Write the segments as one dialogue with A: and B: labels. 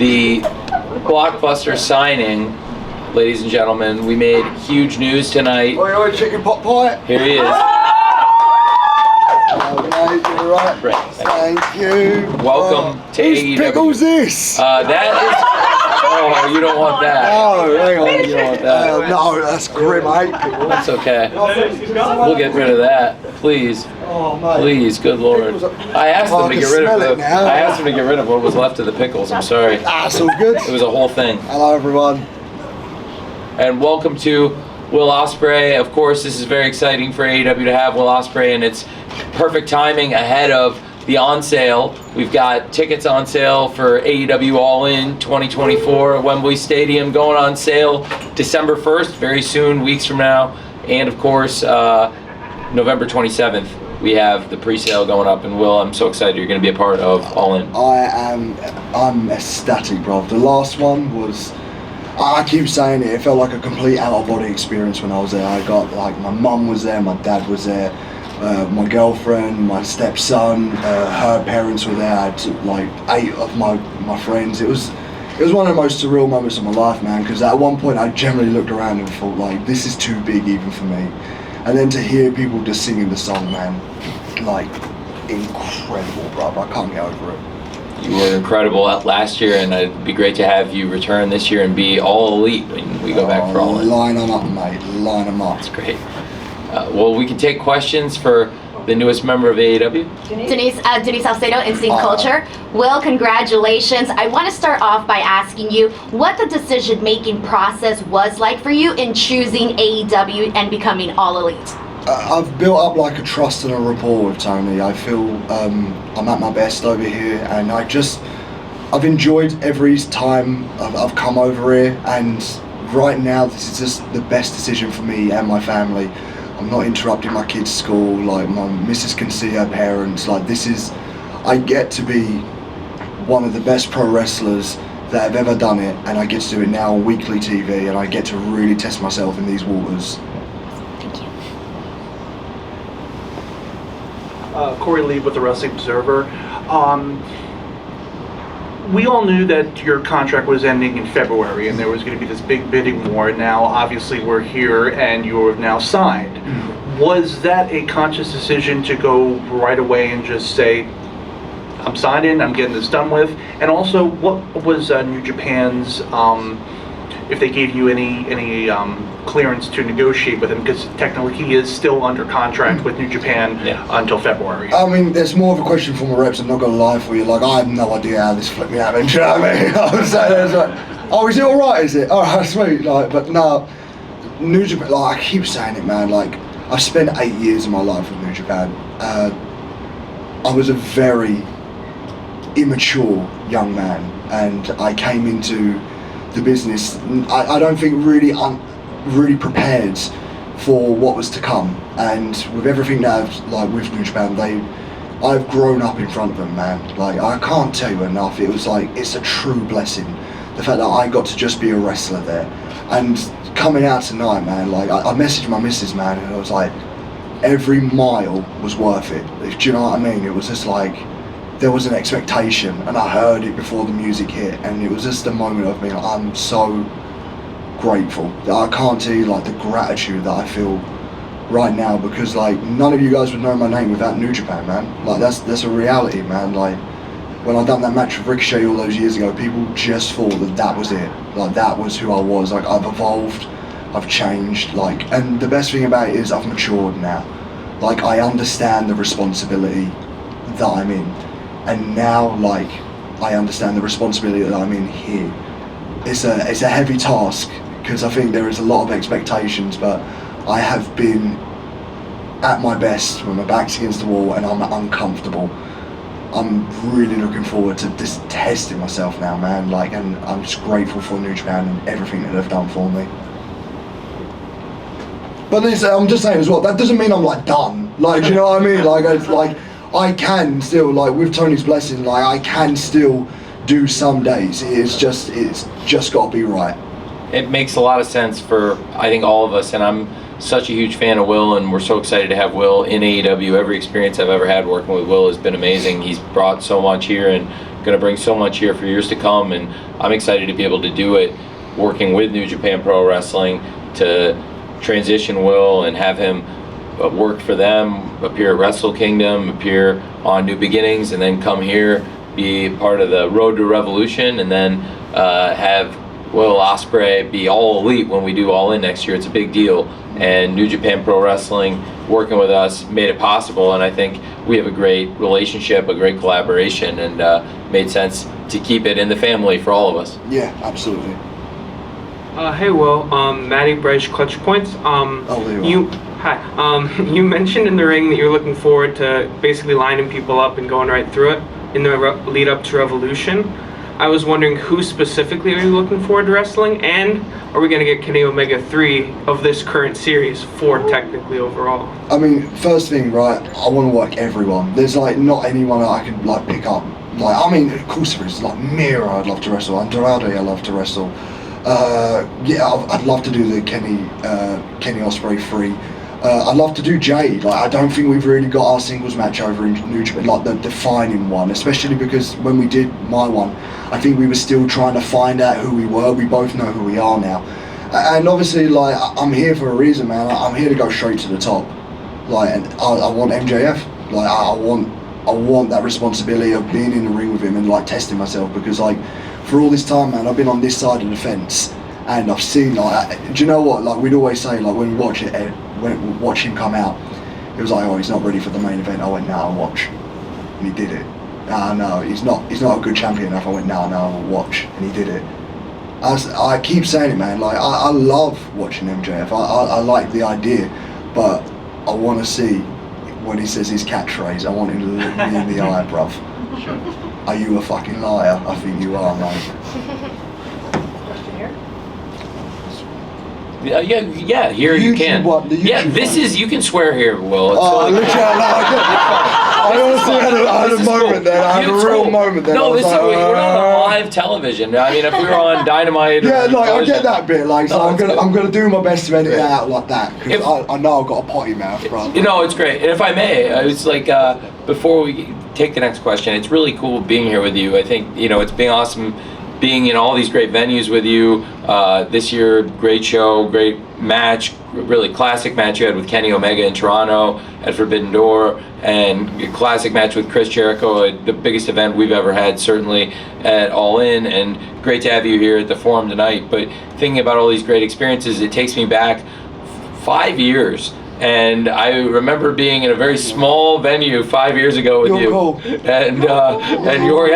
A: the blockbuster signing, ladies and gentlemen. We made huge news tonight.
B: Oi, chicken pot pie.
A: Here he is.
B: Oh, mate, you're right.
A: Right,
B: Thank you.
A: Welcome to
B: Whose
A: AEW.
B: pickle's this?
A: That is. Oh, you don't want that.
B: Oh, hang on.
A: You don't want that.
B: No, that's grim. I hate pickles.
A: That's okay. We'll get rid of that, please.
B: Oh, mate.
A: Please, good lord. I asked them to get rid of the.
B: I
A: asked them to get rid of what was left of the pickles. I'm sorry.
B: That's all good.
A: It was a whole thing.
B: Hello, everyone.
A: And welcome to Will Ospreay. Of course, this is very exciting for AEW to have Will Ospreay, and it's perfect timing ahead of the on sale. We've got tickets on sale for AEW All In 2024 at Wembley Stadium going on sale December 1st, very soon, weeks from now. And of course, November 27th, we have the pre-sale going up. And Will, I'm so excited you're going to be a part of All In.
B: I'm ecstatic, bro. The last one was, I keep saying it felt like a complete out-of-body experience when I was there. I got, like, my mum was there, my dad was there, my girlfriend, my stepson, her parents were there. I had like 8 of my friends. It was one of the most surreal moments of my life, man, because at one point I generally looked around and thought, like, this is too big even for me. And then to hear people just singing the song, man, like, incredible, bruv. I can't get over it.
A: You were incredible last year, and it'd be great to have you return this year and be all elite when we go back for All In.
B: Line them up, mate. Line them up.
A: That's great. Well, we can take questions for the newest member of AEW.
C: Denise Salcedo, Instinct Culture. Will, congratulations. I want to start off by asking you what the decision-making process was like for you in choosing AEW and becoming All Elite.
B: I've built up like a trust and a rapport with Tony. I feel I'm at my best over here, and I've enjoyed every time I've come over here, and right now this is just the best decision for me and my family. I'm not interrupting my kids' school, like my missus can see her parents, like I get to be one of the best pro wrestlers that have ever done it, and I get to do it now on weekly TV, and I get to really test myself in these waters.
C: Thank you.
D: Corey Lee with the Wrestling Observer. We all knew that your contract was ending in February and there was going to be this big bidding war. Now, obviously, we're here and you're now signed. Was that a conscious decision to go right away and just say, I'm signed in, I'm getting this done with? And also, what was New Japan's, if they gave you any clearance to negotiate with him, because technically he is still under contract with New Japan until February.
B: I mean, there's more of a question from the reps. I'm not gonna lie for you. Like, I have no idea how this flipped me out. Do you know what I mean? I was like, oh, is it all right? Is it? All right, sweet. Like, but no, New Japan. Like, I keep saying it, man. Like, I've spent 8 years of my life with New Japan. I was a very immature young man, and I came into the business. I don't think really prepared for what was to come, and with everything that I've, like, with New Japan, I've grown up in front of them, man. Like, I can't tell you enough. It was like, it's a true blessing, the fact that I got to just be a wrestler there. And coming out tonight, man, like, I messaged my missus, man, and I was like, every mile was worth it. Do you know what I mean? It was just like, there was an expectation, and I heard it before the music hit, and it was just a moment of me, I'm so grateful. I can't tell you, like, the gratitude that I feel right now, because, like, none of you guys would know my name without New Japan, man. Like, that's a reality, man. Like, when I done that match with Ricochet all those years ago, people just thought that was it. Like, that was who I was. Like, I've evolved, I've changed, like, and the best thing about it is I've matured now. Like, I understand the responsibility that I'm in, and now, like, I understand the responsibility that I'm in here. It's a heavy task, because I think there is a lot of expectations, but I have been at my best when my back's against the wall and I'm uncomfortable. I'm really looking forward to just testing myself now, man. Like, and I'm just grateful for New Japan and everything that they've done for me. But I'm just saying as well, that doesn't mean I'm, like, done. Like, you know what I mean? Like, it's like, I can still, like, with Tony's blessing, like, I can still do some days. It's just got to be right.
A: It makes a lot of sense for, I think, all of us, and I'm such a huge fan of Will, and we're so excited to have Will in AEW. Every experience I've ever had working with Will has been amazing. He's brought so much here, and going to bring so much here for years to come, and I'm excited to be able to do it, working with New Japan Pro Wrestling to transition Will and have him work for them, appear at Wrestle Kingdom, appear on New Beginnings, and then come here, be part of the Road to Revolution, and then have Will Ospreay be all elite when we do All In next year. It's a big deal, and New Japan Pro Wrestling working with us made it possible, and I think we have a great relationship, a great collaboration, and made sense to keep it in the family for all of us.
B: Yeah, absolutely.
E: Hey Will, Matty Bryce Clutch Points.
B: There you are.
E: Hi. You mentioned in the ring that you're looking forward to basically lining people up and going right through it in the lead up to Revolution. I was wondering who specifically are you looking forward to wrestling, and are we going to get Kenny Omega 3 of this current series, 4 technically overall?
B: I mean, first thing, right, I want to work everyone. There's like not anyone that I can like pick up. Like, I mean, of course there is. Like Mira, I'd love to wrestle. Andrade, I love to wrestle. I'd love to do the Kenny Ospreay 3. I'd love to do Jade. Like, I don't think we've really got our singles match over in New Japan, like the defining one, especially because when we did my one, I think we were still trying to find out who we were. We both know who we are now. And obviously, like, I'm here for a reason, man. I'm here to go straight to the top. Like, and I want MJF. Like, I want that responsibility of being in the ring with him and like testing myself, because like for all this time, man, I've been on this side of the fence and I've seen like, do you know what? Like we'd always say, like when we watch it, when we watch him come out, it was like, oh, he's not ready for the main event. I went, no, I'll watch, and he did it. No, he's not a good champion enough. I went, no, I will watch, and he did it. I keep saying it, man. Like I love watching MJF. I like the idea, but I want to see when he says his catchphrase. I want him to look me in the eye, bruv. Are you a fucking liar? I think you are, mate.
C: Question here.
A: Yeah, here you can. Yeah, this is, you can swear here, Will. It's
B: Literally, I honestly had a moment there. I had a real moment there.
A: No, we're not on live television. I mean, if we were on Dynamite.
B: Yeah, like I get that bit. Like, so I'm gonna do my best to edit it out like that, because I know I've got a potty mouth, bro.
A: You know, it's great. And if I may, it's like before we take the next question, it's really cool being here with you. I think it's been awesome being in all these great venues with you. This year, great show, great match, really classic match you had with Kenny Omega in Toronto at Forbidden Door, and a classic match with Chris Jericho at the biggest event we've ever had, certainly at All In, and great to have you here at the Forum tonight. But thinking about all these great experiences, it takes me back 5 years. And I remember being in a very small venue 5 years ago with you. And I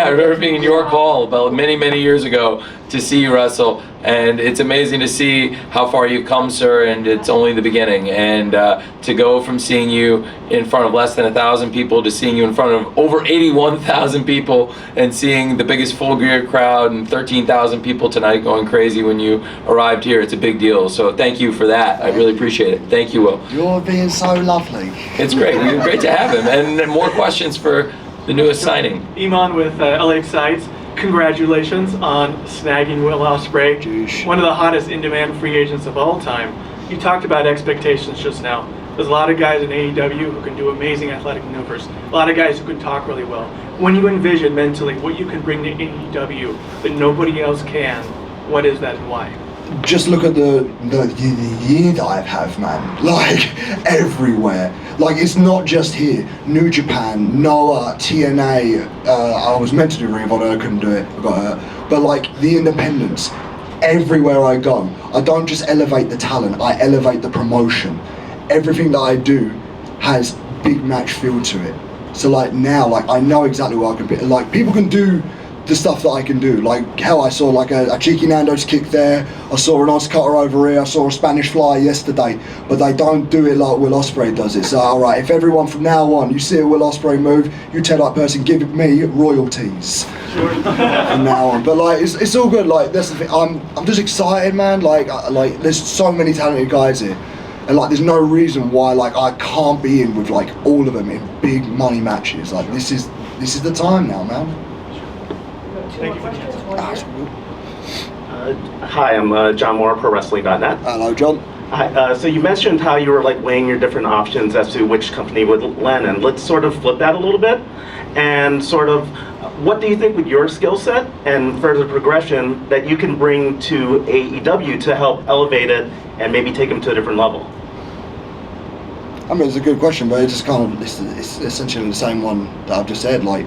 A: remember being in York Hall about many years ago to see you wrestle. And it's amazing to see how far you've come, sir, and it's only the beginning. And to go from seeing you in front of less than 1,000 people to seeing you in front of over 81,000 people, and seeing the biggest Full Gear crowd and 13,000 people tonight going crazy when you arrived here, it's a big deal. So thank you for that. I really appreciate it. Thank you, Will.
B: You're being so lovely.
A: It's great. It's great to have him. And more questions for the newest signing.
F: Iman with LA Excites. Congratulations on snagging Will Ospreay,
B: Jeez.
F: one of the hottest in-demand free agents of all time. You talked about expectations just now. There's a lot of guys in AEW who can do amazing athletic maneuvers. A lot of guys who can talk really well. When you envision mentally what you can bring to AEW that nobody else can, what is that and why?
B: Just look at the year that I have, man. Like, everywhere. Like, it's not just here. New Japan, Noah, TNA. I was meant to do Ring of Honor, I couldn't do it. I got hurt. But, like, the independents. Everywhere I go, I don't just elevate the talent, I elevate the promotion. Everything that I do has big match feel to it. So, like, now, like, I know exactly what I can be. Like, people can do the stuff that I can do. Like, hell, I saw like a cheeky Nando's kick there, I saw a nice cutter over here, I saw a Spanish fly yesterday, but they don't do it like Will Ospreay does it. So, alright, if everyone from now on, you see a Will Ospreay move, you tell that person, give me royalties.
F: Sure.
B: From now on. But like, it's all good. Like, that's the thing, I'm just excited, man. Like there's so many talented guys here. And like, there's no reason why like I can't be in with like all of them in big money matches. Like, this is the time now, man.
F: Thank you for the answer.
G: Hi, I'm John Moore, ProWrestling.net.
B: Hello, John.
G: Hi, so you mentioned how you were like weighing your different options as to which company would lend, and let's sort of flip that a little bit, and sort of what do you think with your skill set and further progression that you can bring to AEW to help elevate it and maybe take them to a different level?
B: I mean, it's a good question, but it's just kind of it's essentially the same one that I've just said. Like,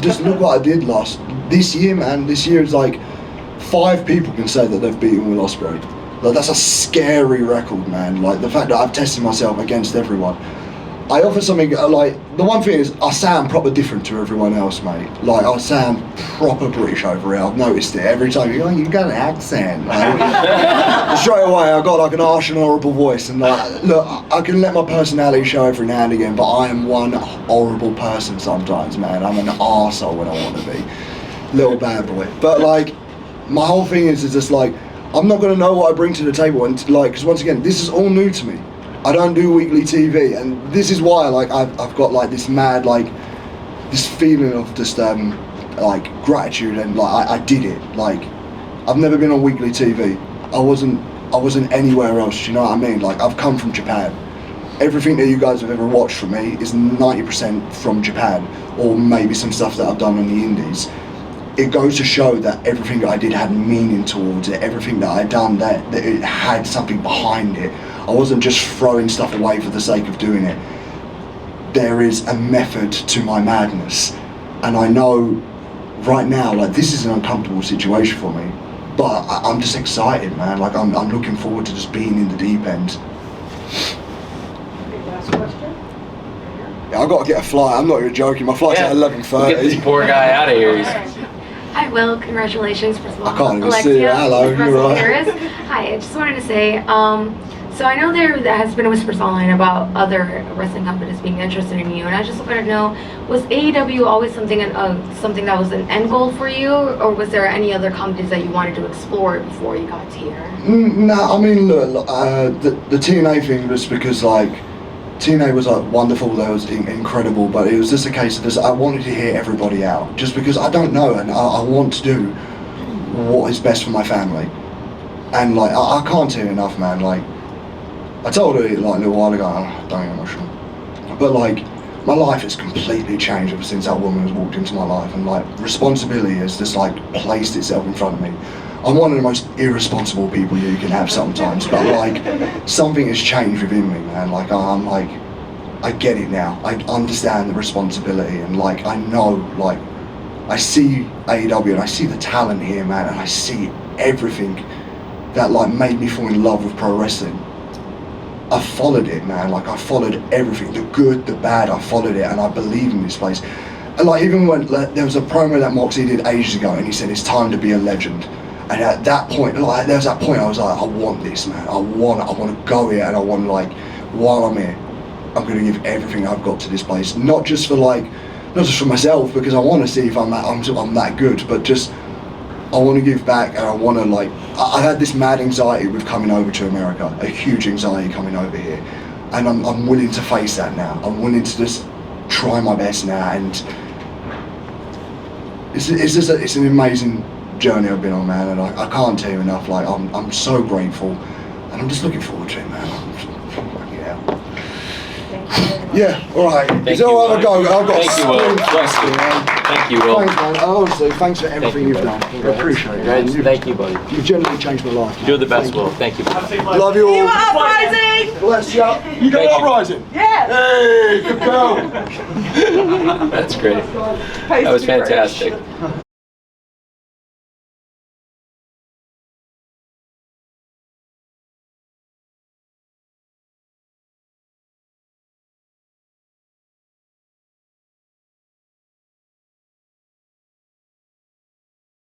B: just look what I did this year, man. This year is like 5 people can say that they've beaten Will Ospreay. Like, that's a scary record, man. Like, the fact that I've tested myself against everyone. I offer something, like, the one thing is I sound proper different to everyone else, mate. Like, I sound proper British over here. I've noticed it every time. You go, you've got an accent. Like, straight away, I've got like an harsh and horrible voice. And like, look, I can let my personality show every now and again, but I am one horrible person sometimes, man. I'm an arsehole when I want to be. Little bad boy. But like, my whole thing is just like, I'm not going to know what I bring to the table. And like, because once again, this is all new to me. I don't do weekly TV, and this is why like I've got like this mad like this feeling of just like gratitude, and like I did it. Like, I've never been on weekly TV. I wasn't anywhere else. You know what I mean? Like, I've come from Japan. Everything that you guys have ever watched from me is 90% from Japan, or maybe some stuff that I've done on the Indies. It goes to show that everything that I did had meaning towards it. Everything that I'd done, that it had something behind it. I wasn't just throwing stuff away for the sake of doing it. There is a method to my madness. And I know right now, like, this is an uncomfortable situation for me. But I'm just excited, man. Like, I'm looking forward to just being in the deep end.
H: Last question.
B: Yeah, I've got to get a flight. I'm not even joking. My flight's at 11:30.
A: We'll get this poor guy out of here.
I: Hi, Will. Congratulations, first of all.
B: I can't even
I: Alexia,
B: see you. Hello, you're right.
I: Harris. Hi, I just wanted to say, so I know there has been whispers online about other wrestling companies being interested in you, and I just wanted to know, was AEW always something that was an end goal for you, or was there any other companies that you wanted to explore before you got here?
B: No, I mean, look, the TNA thing was because, like, TNA was like wonderful, that was incredible, but it was just a case of this, I wanted to hear everybody out, just because I don't know, and I want to do what is best for my family. And like, I can't tell you enough, man. Like, I told her like a little while ago, don't get emotional, but like, my life has completely changed ever since that woman has walked into my life, and like, responsibility has just like placed itself in front of me. I'm one of the most irresponsible people you can have sometimes, but like, something has changed within me, man. Like, I'm like, I get it now. I understand the responsibility, and like, I know, like, I see AEW and I see the talent here, man, and I see everything that like made me fall in love with pro wrestling. I followed it, man. Like, I followed everything, the good, the bad. I followed it, and I believe in this place. And like, even when there was a promo that Moxley did ages ago, and he said it's time to be a legend. And at that point, like, there was that point I was like, I want this, man. I want to go here, and I want to, like, while I'm here, I'm going to give everything I've got to this place. Not just for myself, because I want to see if I'm that good, but just, I want to give back, and I want to, like, I had this mad anxiety with coming over to America, a huge anxiety coming over here, and I'm willing to face that now. I'm willing to just try my best now, and it's an amazing journey I've been on, man, and I can't tell you enough. Like, I'm so grateful, and I'm just looking forward to it, man. Yeah, all right.
A: Thank
B: So
A: you,
B: I'll go. I've got
A: Thank you, Will.
B: Thanks, man.
A: Thank you, Will.
B: Thanks, man. Honestly, thanks for everything
A: you,
B: you've done. I appreciate it. Man.
A: Thank you, buddy.
B: You've genuinely changed my life. Man.
A: You're the best,
B: Thank you.
A: Will. Thank you.
B: Love you all.
H: You are uprising!
B: Bless you. You go
A: Thank you.
B: uprising.
H: Yes!
B: Hey, good girl.
A: That's great. That was fantastic.